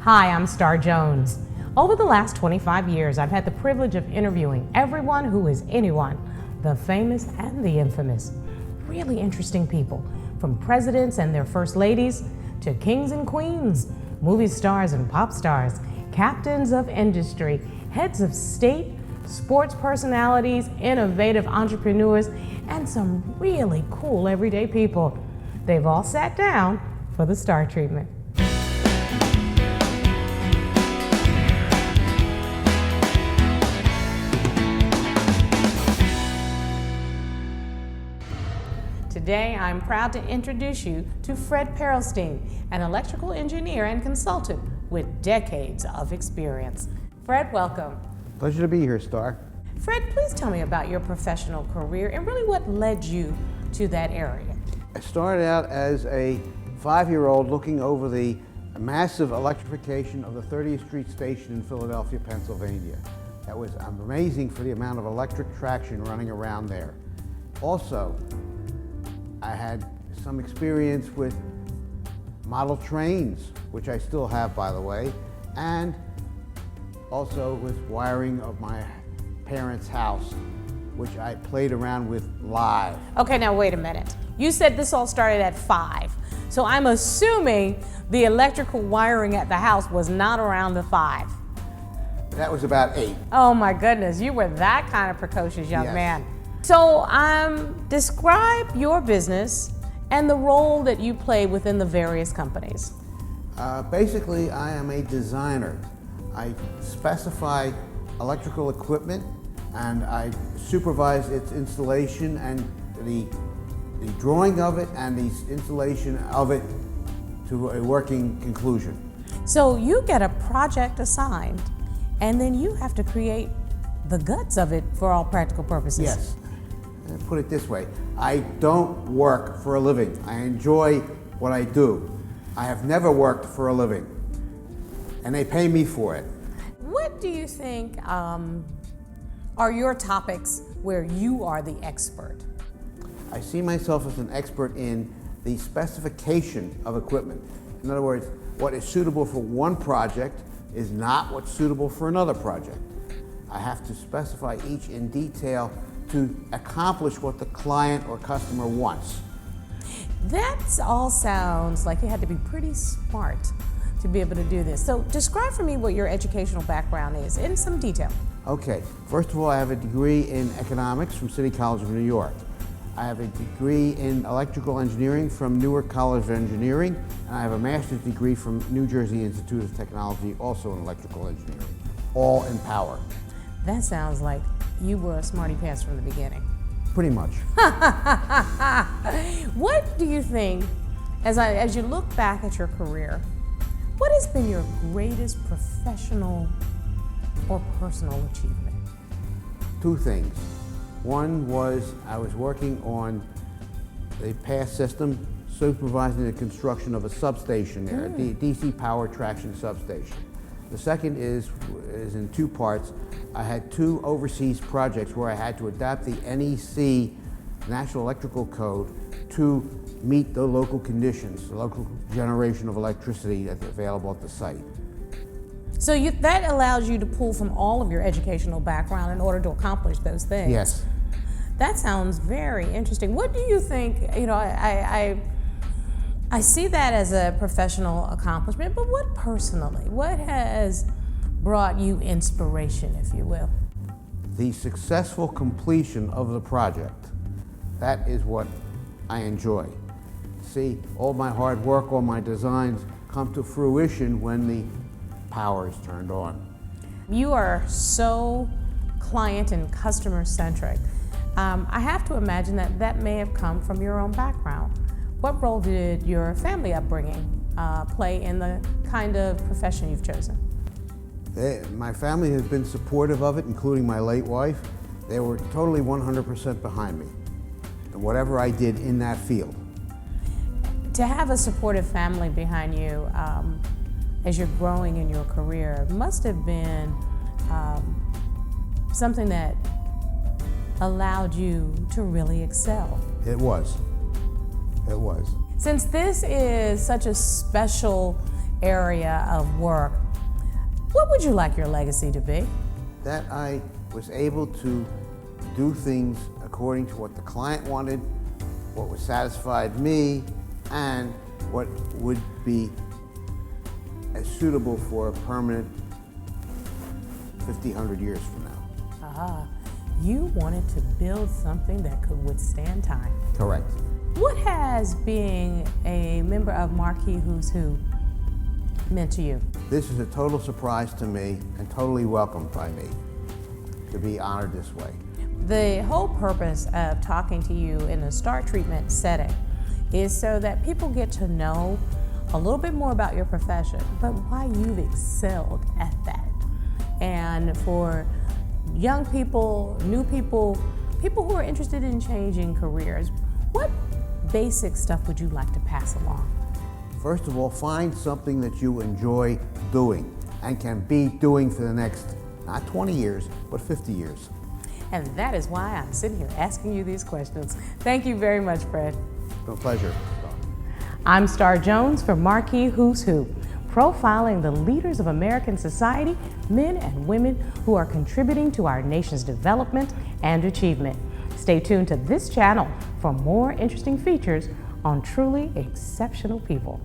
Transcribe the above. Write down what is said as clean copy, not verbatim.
Hi, I'm Star Jones. Over the last 25 years, I've had the privilege of interviewing everyone who is anyone, the famous and the infamous. Really interesting people, from presidents and their first ladies to kings and queens, movie stars and pop stars, captains of industry, heads of state, sports personalities, innovative entrepreneurs, and some really cool everyday people. They've all sat down for the star treatment. Today, I'm proud to introduce you to Fred Perilstein, an electrical engineer and consultant with decades of experience. Fred, welcome. Pleasure to be here, Star. Fred, please tell me about your professional career and really what led you to that area. I started out as a 5-year-old looking over the massive electrification of the 30th Street Station in Philadelphia, Pennsylvania. That was amazing for the amount of electric traction running around there. Also, I had some experience with model trains, which I still have, by the way, and also with wiring of my parents' house, which I played around with live. Okay, now wait a minute. You said this all started at 5. So I'm assuming the electrical wiring at the house was not around the 5. That was about 8. Oh my goodness, you were that kind of precocious young Yes. man. So describe your business and the role that you play within the various companies. Basically, I am a designer. I specify electrical equipment and I supervise its installation and the drawing of it and the installation of it to a working conclusion. So you get a project assigned and then you have to create the guts of it for all practical purposes. Yes. Put it this way, I don't work for a living. I enjoy what I do. I have never worked for a living, and they pay me for it. What do you think are your topics where you are the expert? I see myself as an expert in the specification of equipment. In other words, what is suitable for one project is not what's suitable for another project. I have to specify each in detail to accomplish what the client or customer wants. That all sounds like you had to be pretty smart to be able to do this. So describe for me what your educational background is in some detail. Okay, first of all, I have a degree in economics from City College of New York. I have a degree in electrical engineering from Newark College of Engineering, and I have a master's degree from New Jersey Institute of Technology, also in electrical engineering, all in power. That sounds like you were a smarty pants from the beginning. Pretty much. What do you think, as you look back at your career, what has been your greatest professional or personal achievement? 2 things. One was I was working on the PASS system, supervising the construction of a substation there, a DC power traction substation. The second is in 2 parts. I had 2 overseas projects where I had to adapt the NEC, National Electrical Code, to meet the local conditions, the local generation of electricity that's available at the site. So that allows you to pull from all of your educational background in order to accomplish those things. Yes. That sounds very interesting. What do you think, I see that as a professional accomplishment, but what personally, what has brought you inspiration, if you will? The successful completion of the project. That is what I enjoy. See, all my hard work, all my designs come to fruition when the power is turned on. You are so client and customer centric. I have to imagine that may have come from your own background. What role did your family upbringing play in the kind of profession you've chosen? My family has been supportive of it, including my late wife. They were totally 100% behind me, and whatever I did in that field. To have a supportive family behind you as you're growing in your career must have been something that allowed you to really excel. It was. It was. Since this is such a special area of work. What would you like your legacy to be? That I was able to do things according to what the client wanted, what would satisfied me, and what would be as suitable for a permanent 50, 100 years from now. You wanted to build something that could withstand time. Correct. What has being a member of Marquee Who's Who meant to you? This is a total surprise to me and totally welcomed by me to be honored this way. The whole purpose of talking to you in a STAR treatment setting is so that people get to know a little bit more about your profession, but why you've excelled at that. And for young people, new people, people who are interested in changing careers, what basic stuff would you like to pass along? First of all, find something that you enjoy doing and can be doing for the next, not 20 years, but 50 years. And that is why I'm sitting here asking you these questions. Thank you very much, Fred. It's been a pleasure. I'm Star Jones for Marquee Who's Who, profiling the leaders of American society, men and women who are contributing to our nation's development and achievement. Stay tuned to this channel for more interesting features on truly exceptional people.